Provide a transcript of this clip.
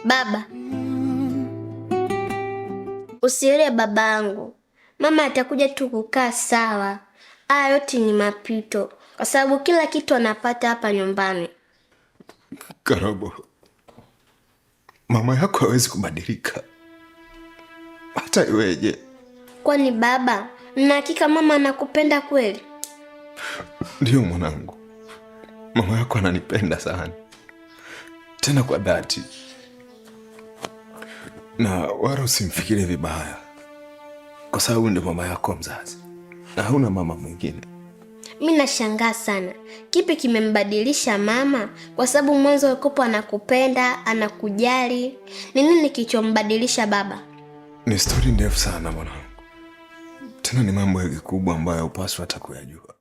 Baba, usielewe babangu. Mama atakuja tu kukaa sawa. Haya yote ni mapito, kwa sababu kila kitu anapata hapa nyumbani. Karabo, mama yako hawezi kubadilika hata iweje. Kwani baba, na hakika mama anakupenda kweli? Ndio mwanangu, mama yako ananipenda sana, tena kwa dhati, na wala usimfikirie vibaya, kwa sababu ndio mama yako mzazi na hauna mama mwingine. Mimi nashangaa sana, kipi kimembadilisha mama? Kwa sababu mwanzo yuko anakupenda, anakujali. Ni nini kilichombadilisha baba? Ni story ndefu sana mwanangu, tena ni mambo ya kikubwa ambayo upaswa hata kuyajua.